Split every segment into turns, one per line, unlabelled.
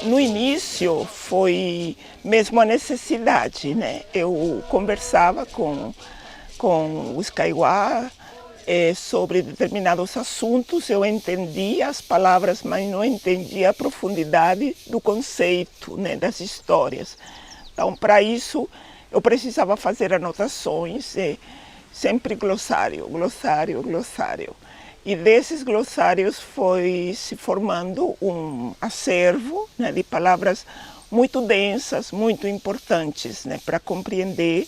No início foi mesmo a necessidade, né? Eu conversava com os Kaiowá sobre determinados assuntos, eu entendia as palavras, mas não entendia a profundidade do conceito, né, das histórias. Então, para isso, eu precisava fazer anotações, sempre glossário, glossário, glossário. E desses glossários foi se formando um acervo, né, de palavras muito densas, muito importantes, né, para compreender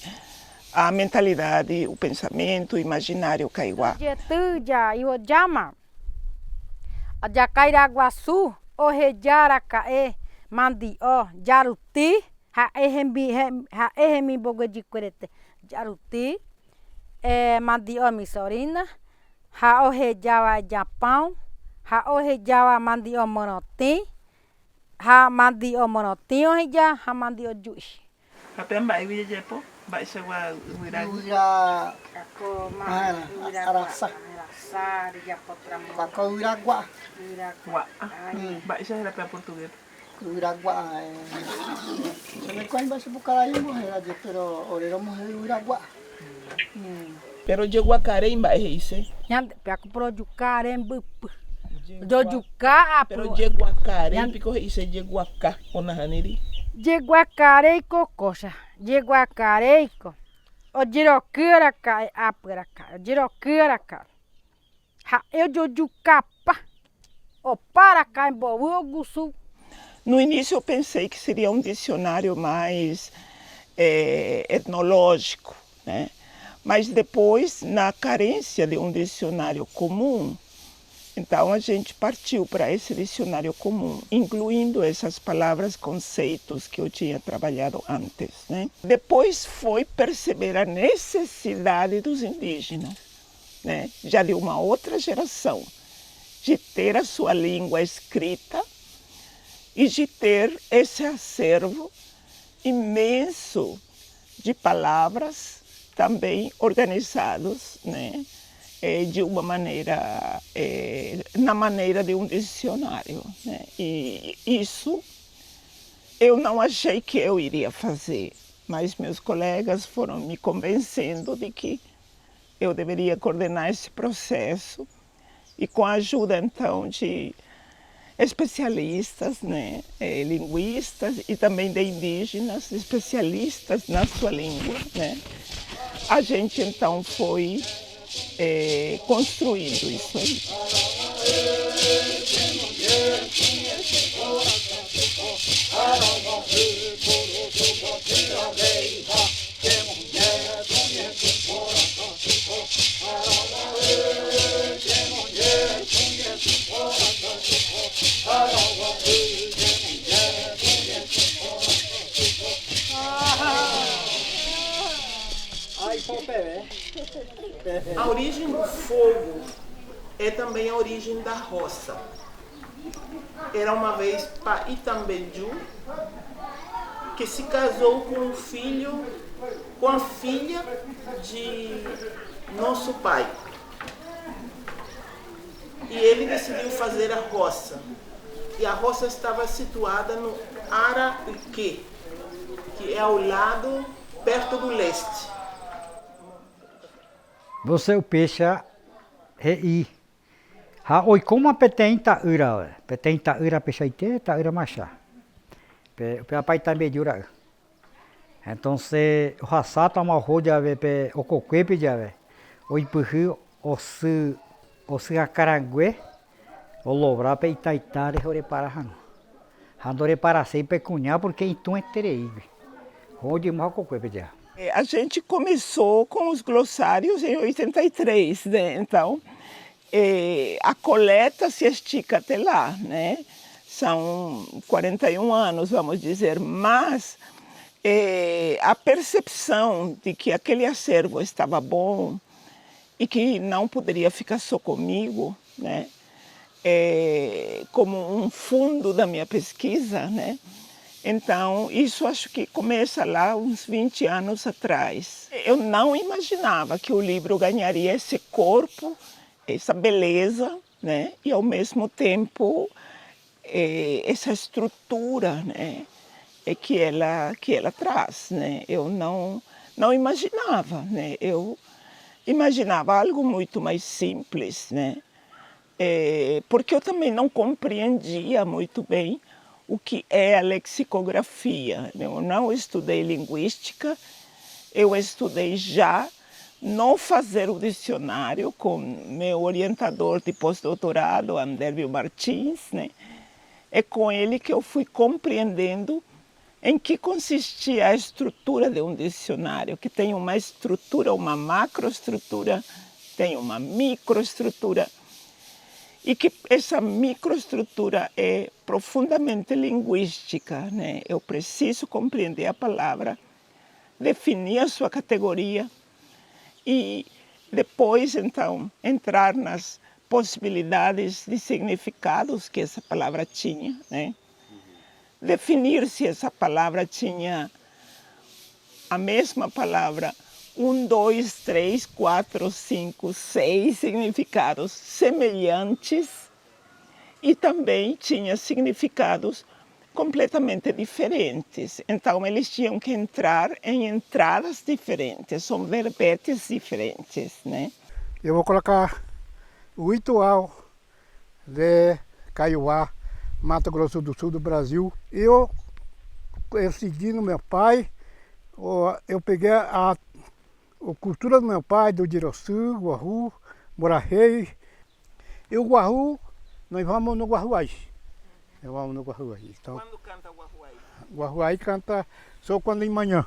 a mentalidade, o pensamento, o imaginário Kaiowá.
Jacairaguaçu, Orrejaracaê, Mandió, Jaruti, Raehemi Bogodicurete, Jaruti, Mandió Missorina, Raorrejawa Japão, Raorrejawa Mandió Monotim, Mandió Monotim, Mandió Juiz.
Rapembai, o Ijepo, baixa o
Uira Arasa. Bako Uiragua.
Baixa era para português.
Uiragua. Se me cuenta bahasa Bucaraímo, pero oremos Uiragua.
Pero de Guacaremba é isso?
Piaco pro Jucaremba. Jojuca,
Pero de Guacaremba, pico isso é de Guacá, onahaneri.
De Guacareico, coxa. De Guacareico. O Jirocura cai, apuraca. Jirocura cai. Eu Jojucapa. O Paracaimbo, Gusu.
No início eu pensei que seria um dicionário mais etnológico, né? Mas depois, na carência de um dicionário comum, então a gente partiu para esse dicionário comum, incluindo essas palavras, conceitos que eu tinha trabalhado antes, né? Depois foi perceber a necessidade dos indígenas, né? Já de uma outra geração, de ter a sua língua escrita e de ter esse acervo imenso de palavras também organizados, né, de uma maneira, na maneira de um dicionário, né? E isso eu não achei que eu iria fazer, mas meus colegas foram me convencendo de que eu deveria coordenar esse processo e com a ajuda então de especialistas, né, linguistas e também de indígenas, especialistas na sua língua, né? A gente então foi construindo isso aí. A origem do fogo é também a origem da roça. Era uma vez Paitambiju que se casou com com a filha de nosso pai. E ele decidiu fazer a roça. E a roça estava situada no Araque, que é ao lado, perto do leste.
Você o peixe rei, Ha oi como petém ura pechaite ura machá. Pe apai também dura. Então se o hasata uma roda pe o coquepe já oi puhu o se acarangue o lobra pe itaitare hore para han. Handore para sei pe cunhar porque então é terei. Onde mal coquepe já.
A gente começou com os glossários em 83, né? Então, a coleta se estica até lá, né? São 41 anos, vamos dizer, mas a percepção de que aquele acervo estava bom e que não poderia ficar só comigo, né? Como um fundo da minha pesquisa, né? Então, isso acho que começa lá uns 20 anos atrás. Eu não imaginava que o livro ganharia esse corpo, essa beleza, né? E ao mesmo tempo essa estrutura, né? Que ela traz, né? Eu não imaginava, né? Eu imaginava algo muito mais simples, né? Porque eu também não compreendia muito bem o que é a lexicografia. Eu não estudei linguística, eu estudei já no fazer o dicionário com meu orientador de pós-doutorado, Andérvio Martins, né? É com ele que eu fui compreendendo em que consistia a estrutura de um dicionário, que tem uma estrutura, uma macroestrutura, tem uma microestrutura, e que essa microestrutura é profundamente linguística, né? Eu preciso compreender a palavra, definir a sua categoria e depois, então, entrar nas possibilidades de significados que essa palavra tinha, né? Definir se essa palavra tinha a mesma palavra 1, 2, 3, 4, 5, 6 significados semelhantes e também tinha significados completamente diferentes. Então, eles tinham que entrar em entradas diferentes, são verbetes diferentes, né?
Eu vou colocar o Itual de Kaiowá, Mato Grosso do Sul do Brasil. Eu seguindo meu pai, eu peguei a cultura do meu pai, do Diroçu, Guarru, Borarrei. E o Guarru, nós vamos no Guarruai. Nós vamos no Guarruai. Então,
Quando canta o Guarruai?
Guarruai canta só quando de manhã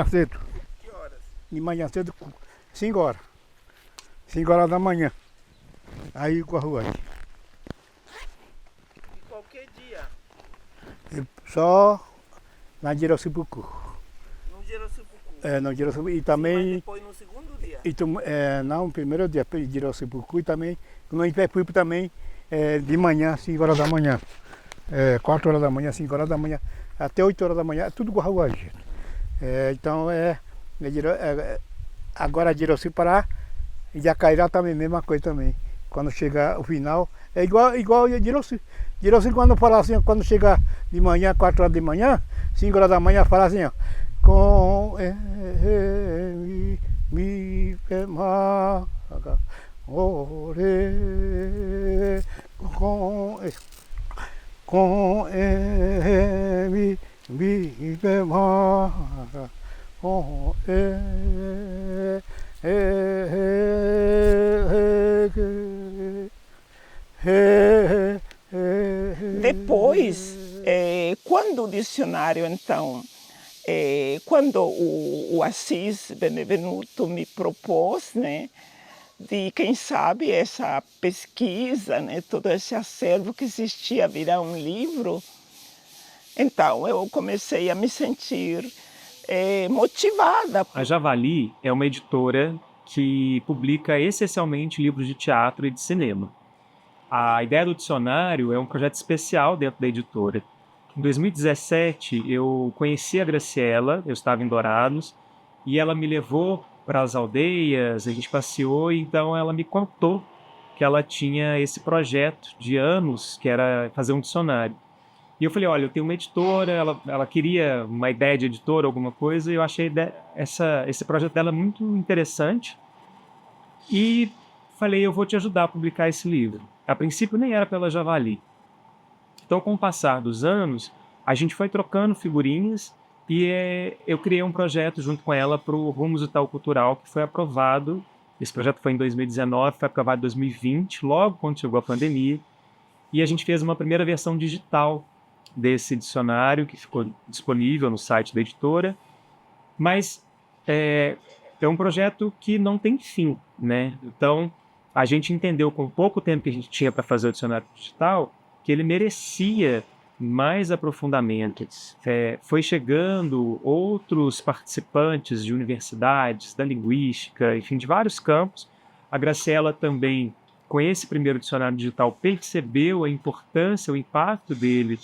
cedo.
Que horas?
De manhã cedo, 5 horas. 5 horas da manhã. Aí o Guarruai.
E qualquer dia?
Só na Diroçupucu.
No Diroçupucu?
No Diroçupucu. E
Mas
também...
depois no segundo dia?
Não, primeiro dia de Diroçupucu e também, no Ipepuípe também, de manhã, 5 horas da manhã. 4 horas da manhã, 5 horas da manhã, até 8 horas da manhã, tudo Guarruai. Então agora Diroçu-Pará e Jacairá também, mesma coisa também. Quando chegar o final, é igual a Diroçu. Diroçu quando fala assim, quando chega de manhã, 4 horas de manhã, 5 horas da manhã, fala assim, ó. Com mi ma ore com mi ma
Depois, quando o dicionário, então, quando o Assis Benevenuto me propôs, né, de, quem sabe, essa pesquisa, né, todo esse acervo que existia virar um livro, então eu comecei a me sentir motivada.
A Javali é uma editora que publica essencialmente livros de teatro e de cinema. A ideia do dicionário é um projeto especial dentro da editora. Em 2017, eu conheci a Graciela, eu estava em Dourados, e ela me levou para as aldeias, a gente passeou, e então ela me contou que ela tinha esse projeto de anos, que era fazer um dicionário. E eu falei, olha, eu tenho uma editora, ela queria uma ideia de editora, alguma coisa, e eu achei esse projeto dela muito interessante. E falei, eu vou te ajudar a publicar esse livro. A princípio nem era pela Javali. Então, com o passar dos anos, a gente foi trocando figurinhas e eu criei um projeto junto com ela para o Rumos do Itaú Cultural, que foi aprovado. Esse projeto foi em 2019, foi aprovado em 2020, logo quando chegou a pandemia. E a gente fez uma primeira versão digital desse dicionário, que ficou disponível no site da editora. Mas é um projeto que não tem fim, né? Então, a gente entendeu, com o pouco tempo que a gente tinha para fazer o dicionário digital, que ele merecia mais aprofundamentos. Foi chegando outros participantes de universidades, da linguística, enfim, de vários campos. A Graciela também, com esse primeiro dicionário digital, percebeu a importância, o impacto dele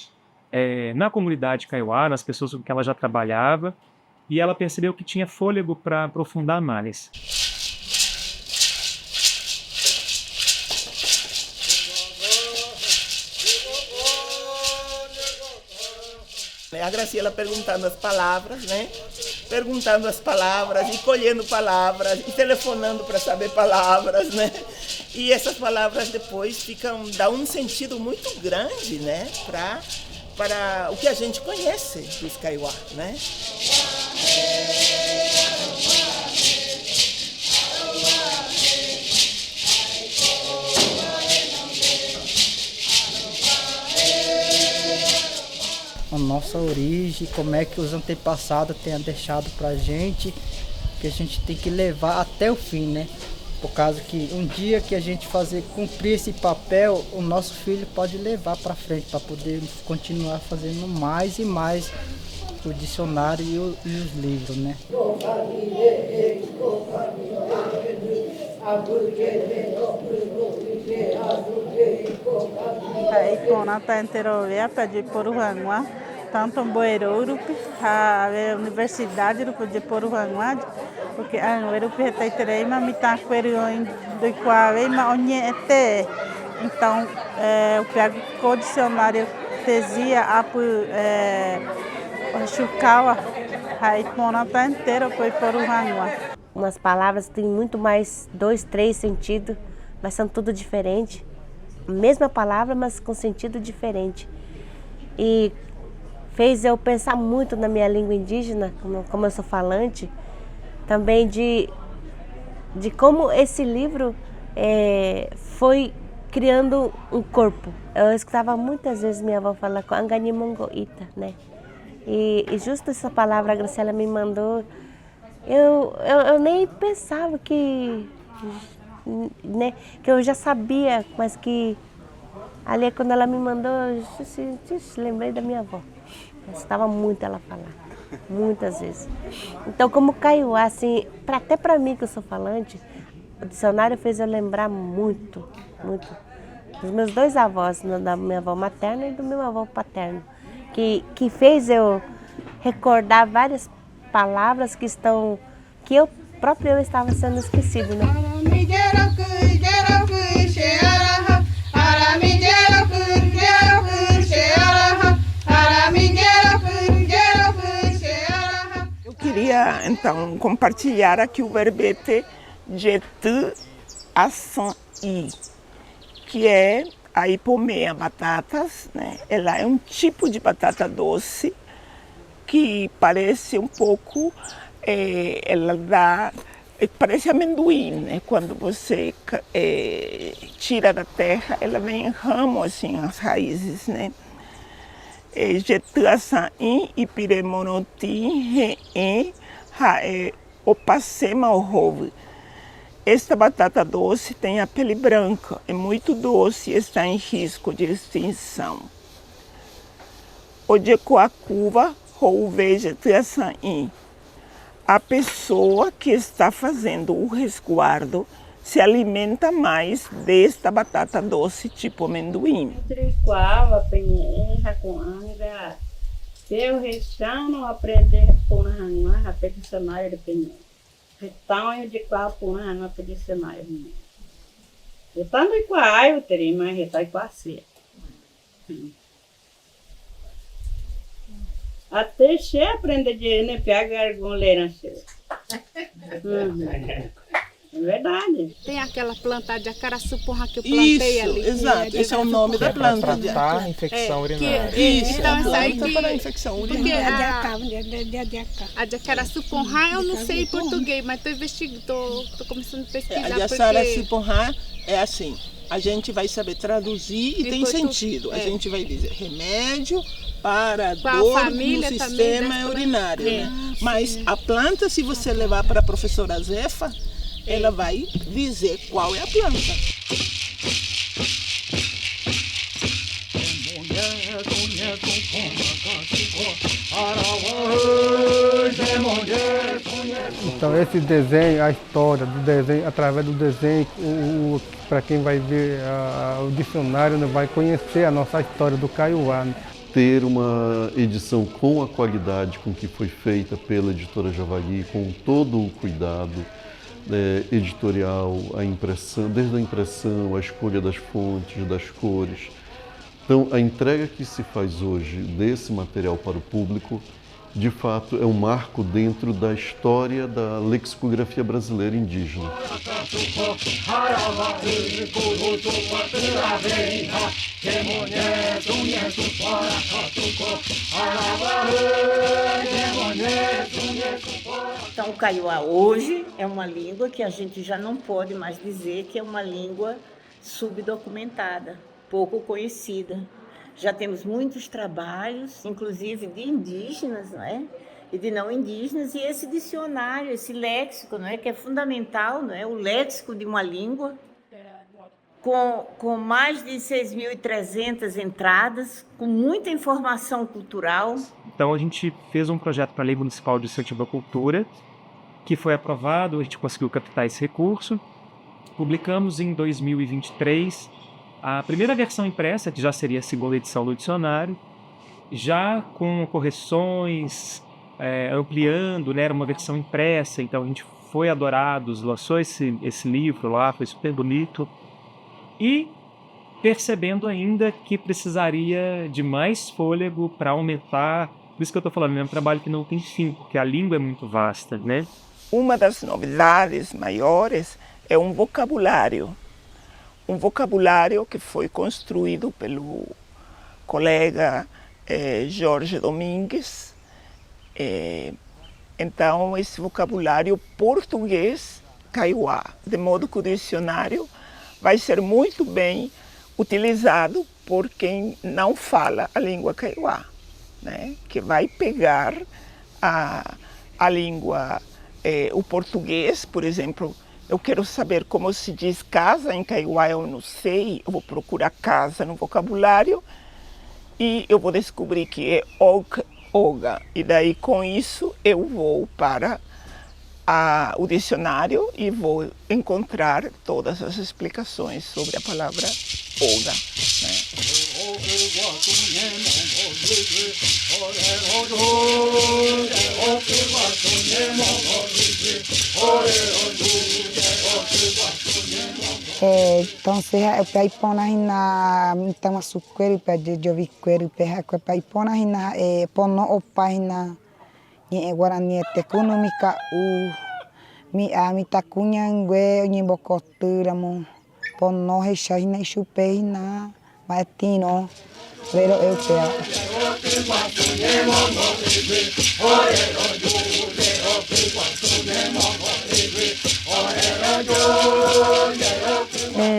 na comunidade kaiowá, nas pessoas com quem ela já trabalhava, e ela percebeu que tinha fôlego para aprofundar mais.
A Graciela perguntando as palavras, né? Perguntando as palavras e colhendo palavras e telefonando para saber palavras, né? E essas palavras depois dão um sentido muito grande, né? Para o que a gente conhece dos kaiowá, né?
A nossa origem, como é que os antepassados tenham deixado pra gente, que a gente tem que levar até o fim, né? Por causa que um dia que a gente cumprir esse papel, o nosso filho pode levar para frente, para poder continuar fazendo mais e mais o dicionário e os livros, né? Tanto Boerupi, a Universidade de Poruhanguá, porque a Urupi está terema mitad querido do qual onde então eu pego o dicionário tesia a Chucaua, aí Ponata inteiro foi Poruhanguá.
Umas palavras têm muito mais 2, 3 sentidos, mas são tudo diferente. Mesma palavra, mas com sentido diferente. E fez eu pensar muito na minha língua indígena, como eu sou falante, também de como esse livro foi criando um corpo. Eu escutava muitas vezes minha avó falar com Anganimongoita, né? E justo essa palavra a Graciela me mandou, eu nem pensava que eu já sabia, mas que ali quando ela me mandou, eu lembrei da minha avó. Eu estava muito ela falar, muitas vezes. Então, como kaiowá, assim, até para mim que eu sou falante, o dicionário fez eu lembrar muito, muito dos meus 2 avós, da minha avó materna e do meu avô paterno, que fez eu recordar várias palavras que eu próprio estava sendo esquecido, né?
Eu queria, então, compartilhar aqui o verbete jetu asan i, que é a ipomea batatas, né? Ela é um tipo de batata doce que parece um pouco, parece amendoim, né? Quando você tira da terra, ela vem em ramo, assim, as raízes, né? Jetuaçaim, Ipiremonotim, Re'en, Opacema, Orrove. Esta batata doce tem a pele branca, é muito doce e está em risco de extinção. O Jecoacuva, Rouve, Jetuaçaim. A pessoa que está fazendo o resguardo se alimenta mais desta batata doce tipo amendoim. Eu restano aprender por a peticionária de penhor. Retanho de qual por a peticionária. Retando e qual eu teria mais retai com a ceia. Até cheio aprender de ne pega algum leira cheio.
É verdade.
Tem aquela planta de acaraçu-porra que eu plantei
Isso,
ali.
exato. Esse é o nome da
Para
planta.
tratar a infecção urinária.
Isso,
Então,
a
essa aí
planta
que-
para a infecção
Porque
urinária.
a de acaraçu-porra eu não sei em português, mas estou investigando, tô começando a
A
pesquisar.
de
porque...
acaraçu-porra é assim, a gente vai saber traduzir e
Em
tem
portu-
sentido. A
é.
gente vai dizer remédio para
Qual a
dor
família
no
também
sistema
dessa
urinário.
planta?
Né? Mas a planta, se você levar para a professora Zefa, ela vai dizer qual é a planta.
Então esse desenho, a história do desenho, através do desenho, para quem vai ver o dicionário, né, vai conhecer a nossa história do Kaiowá. Né?
Ter uma edição com a qualidade com que foi feita pela editora Javali, com todo o cuidado editorial, a impressão, desde a impressão, a escolha das fontes, das cores. Então, a entrega que se faz hoje desse material para o público, de fato, é um marco dentro da história da lexicografia brasileira indígena.
Então, o Kaiowá hoje é uma língua que a gente já não pode mais dizer que é uma língua subdocumentada, pouco conhecida. Já temos muitos trabalhos, inclusive de indígenas, não é? E de não indígenas, e esse dicionário, esse léxico, não é? Que é fundamental, não é? O léxico de uma língua, com mais de 6.300 entradas, com muita informação cultural.
Então a gente fez um projeto para a Lei Municipal de Incentivo à Cultura, que foi aprovado, a gente conseguiu captar esse recurso. Publicamos em 2023 a primeira versão impressa, que já seria a segunda edição do dicionário, já com correções, ampliando, né? Era uma versão impressa, então a gente foi a Dourados, lançou esse livro lá, foi super bonito. E percebendo ainda que precisaria de mais fôlego para aumentar. Por isso que eu estou falando, é um trabalho que não tem fim, porque a língua é muito vasta, né?
Uma das novidades maiores é um vocabulário que foi construído pelo colega Jorge Domingues. Então, esse vocabulário português Kaiowá, de modo que o dicionário vai ser muito bem utilizado por quem não fala a língua Kaiowá, né? Que vai pegar a língua, o português, por exemplo. Eu quero saber como se diz casa em Kaiowá, eu não sei, eu vou procurar casa no vocabulário e eu vou descobrir que é oga. E daí com isso eu vou para o dicionário e vou encontrar todas as explicações sobre a palavra oga. Né?
Entonces, pe ipona hina mitama sukweri pe jovi kweri pe hakwe pe ipona hina pono opa hina ni guarani econômica mi takunya ngwe ni bokotura mo pono hecha hina chupe hina matino pero eu pe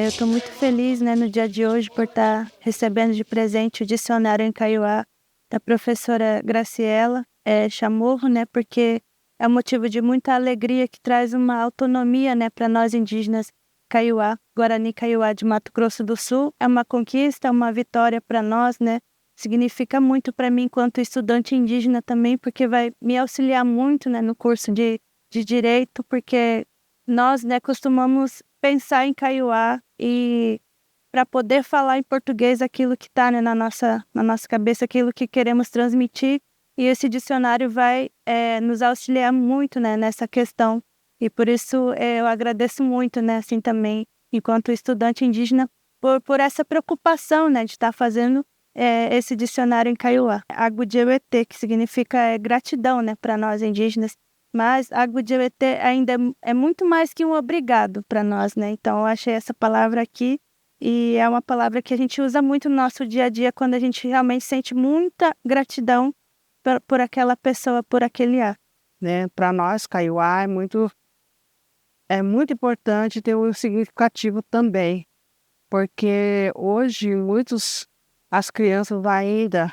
Eu estou muito feliz, né, no dia de hoje por estar recebendo de presente o dicionário em Kaiowá da professora Graciela Chamorro, né, porque é um motivo de muita alegria que traz uma autonomia, né, para nós indígenas Kaiowá, Guarani Kaiowá de Mato Grosso do Sul. É uma conquista, uma vitória para nós, né, significa muito para mim enquanto estudante indígena também, porque vai me auxiliar muito, né, no curso de Direito, porque nós, né, costumamos pensar em Kaiowá e para poder falar em português aquilo que está, né, na nossa cabeça, aquilo que queremos transmitir. E esse dicionário vai nos auxiliar muito, né, nessa questão. E por isso eu agradeço muito, né, assim também, enquanto estudante indígena, por essa preocupação, né, de estar fazendo esse dicionário em Kaiowá. Agudjewete, que significa gratidão, né, para nós indígenas. mas Agudjewete ainda é muito mais que um obrigado para nós, né? Então eu achei essa palavra aqui e é uma palavra que a gente usa muito no nosso dia a dia quando a gente realmente sente muita gratidão por aquela pessoa, por aquele ato.
Né? Para nós, Kaiowá, é muito importante ter um significativo também, porque hoje as crianças ainda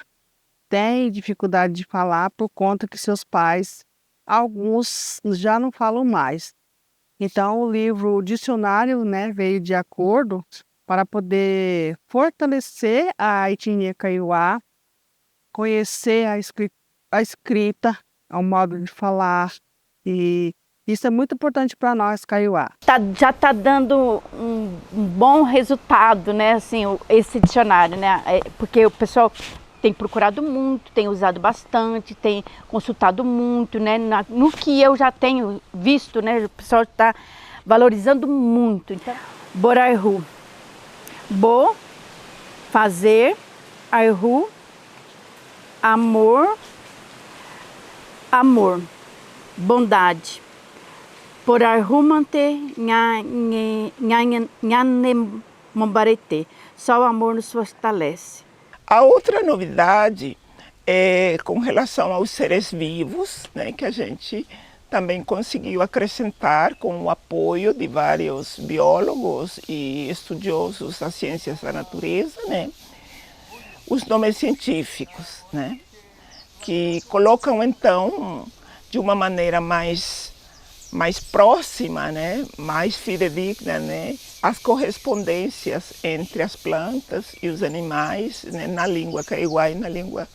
têm dificuldade de falar por conta que seus pais, alguns já não falam mais. Então o dicionário, né, veio de acordo para poder fortalecer a etnia Kaiowá, conhecer a escrita, ao modo de falar, e isso é muito importante para nós, Kaiowá.
Já está dando um bom resultado, né, assim, esse dicionário, né, porque o pessoal tem procurado muito, tem usado bastante, tem consultado muito, né, no que eu já tenho visto, né, o pessoal está valorizando muito. Então, Borarhu, bo, fazer, arhu, amor, amor, bondade. Por arrumante nhanemombarete. Só o amor nos fortalece.
A outra novidade é com relação aos seres vivos, né, que a gente também conseguiu acrescentar com o apoio de vários biólogos e estudiosos das ciências da natureza, né, os nomes científicos, né, que colocam então de uma maneira mais próxima, né, mais fidedigna, né, as correspondências entre as plantas e os animais, né, na língua Kaiowá e na língua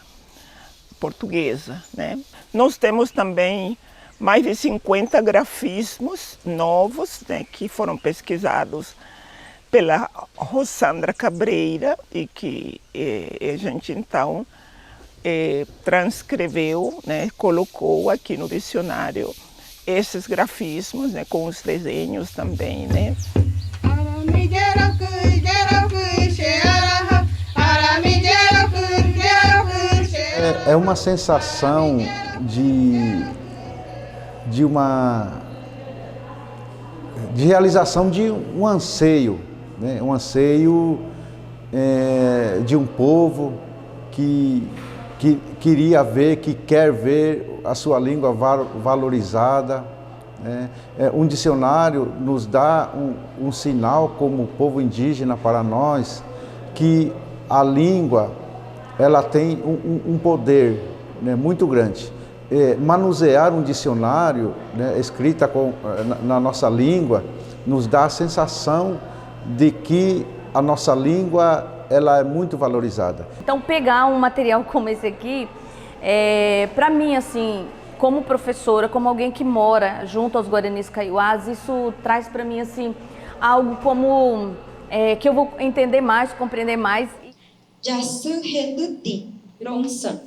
portuguesa, né. Nós temos também mais de 50 grafismos novos, né, que foram pesquisados pela Rosandra Cabreira e que a gente então transcreveu, né, colocou aqui no dicionário esses grafismos, né, com os desenhos também, né.
É uma sensação de realização de um anseio, né? Um anseio de um povo que queria ver, que quer ver a sua língua valorizada. Né? Um dicionário nos dá um sinal como povo indígena para nós que a língua ela tem um poder, né, muito grande. Manusear um dicionário, né, escrita na nossa língua nos dá a sensação de que a nossa língua ela é muito valorizada.
Então pegar um material como esse aqui, para mim assim, como professora, como alguém que mora junto aos Guaranis Kaiowás, isso traz para mim assim algo como que eu vou entender mais, compreender mais.
Jaçu reduti, ronsan.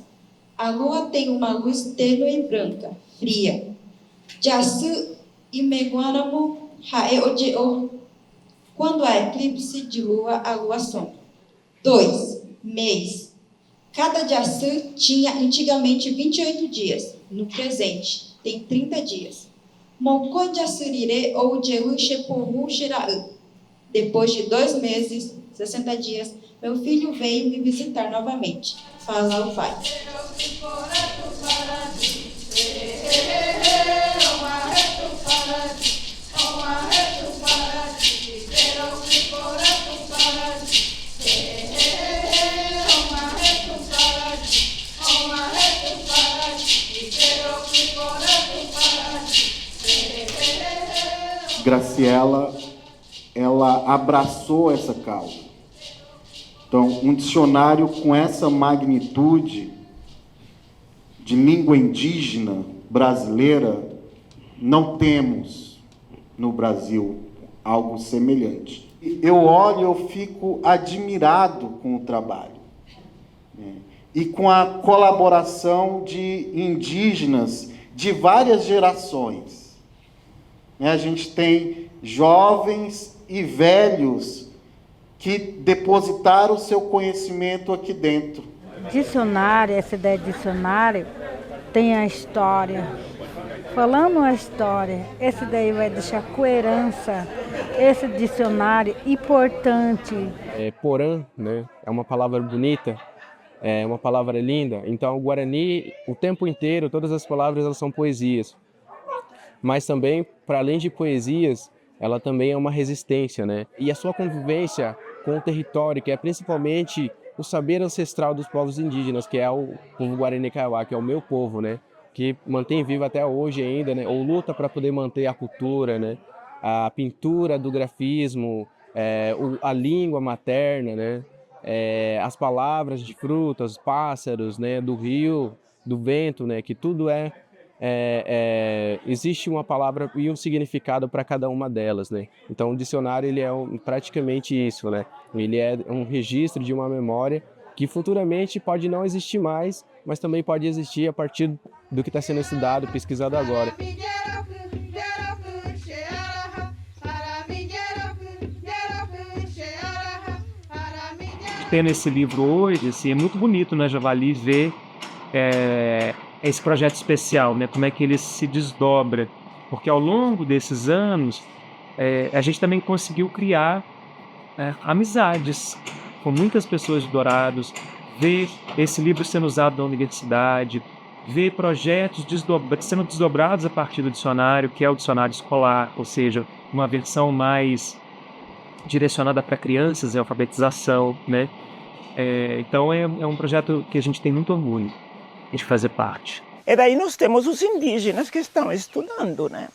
A lua tem uma luz tênue e branca, fria. Jaçu imeguaramo haeojeo. Quando há eclipse de lua, a lua some. 2. Mês. Cada Jaçu tinha antigamente 28 dias. No presente, tem 30 dias. Moko Jaçurire ou Jehu Shepohu Shirau. Depois de 2 meses, 60 dias, meu filho veio me visitar novamente. Fala o pai.
Graciela, ela abraçou essa causa. Então, um dicionário com essa magnitude de língua indígena brasileira, não temos no Brasil algo semelhante. Eu olho, eu fico admirado com o trabalho, né? E com a colaboração de indígenas de várias gerações. A gente tem jovens e velhos que depositaram o seu conhecimento aqui dentro.
Dicionário, essa ideia de dicionário, tem a história. Falando a história, esse daí vai deixar coerência, esse dicionário importante.
Porã, né, é uma palavra bonita, é uma palavra linda. Então o Guarani, o tempo inteiro, todas as palavras elas são poesias. Mas também, para além de poesias, ela também é uma resistência, né? E a sua convivência com o território, que é principalmente o saber ancestral dos povos indígenas, que é o povo Guarani Kaiowá, que é o meu povo, né? Que mantém vivo até hoje ainda, né? Ou luta para poder manter a cultura, né? A pintura do grafismo, a língua materna, né? As palavras de frutas, pássaros, né? Do rio, do vento, né? Que tudo existe uma palavra e um significado para cada uma delas, né? Então o dicionário ele é praticamente isso, né? Ele é um registro de uma memória que futuramente pode não existir mais, mas também pode existir a partir do que está sendo estudado, pesquisado agora.
Tendo esse livro hoje, assim, é muito bonito, né, Javali, ver esse projeto especial, né, como é que ele se desdobra, porque ao longo desses anos a gente também conseguiu criar amizades com muitas pessoas de Dourados, ver esse livro sendo usado na universidade, ver projetos sendo desdobrados a partir do dicionário, que é o dicionário escolar, ou seja, uma versão mais direcionada para crianças, alfabetização, né? Então é um projeto que a gente tem muito orgulho de fazer parte.
E daí nós temos os indígenas que estão estudando, né?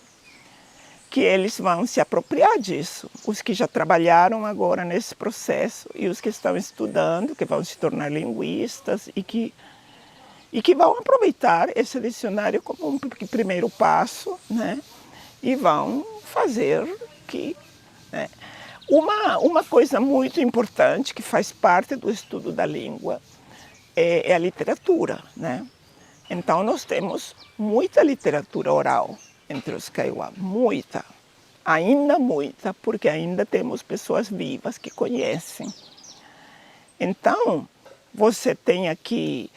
Que eles vão se apropriar disso. Os que já trabalharam agora nesse processo e os que estão estudando, que vão se tornar linguistas e que vão aproveitar esse dicionário como um primeiro passo, né? E vão fazer que... Né? Uma coisa muito importante que faz parte do estudo da língua é a literatura, né? Então nós temos muita literatura oral entre os Kaiowá, ainda muita, porque ainda temos pessoas vivas que conhecem. Então, você tem aqui,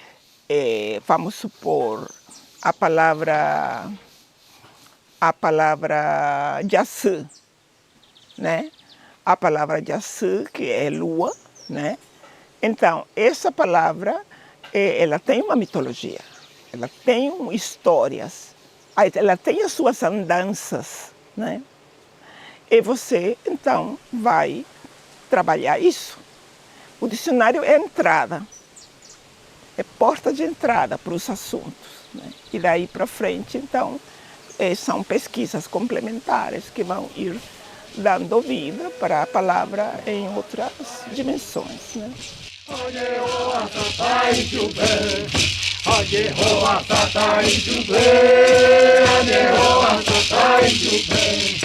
vamos supor, a palavra Jaçu, né? A palavra Jaçu, que é lua, né? Então, essa palavra, ela tem uma mitologia, ela tem histórias, ela tem as suas andanças, né? E você, então, vai trabalhar isso. O dicionário é entrada, é porta de entrada para os assuntos, né? E daí para frente, então, são pesquisas complementares que vão ir dando vida para a palavra em outras dimensões, né?
Ajehoa satai chubei, Ajehoa satai chubei, Ajehoa satai chubei.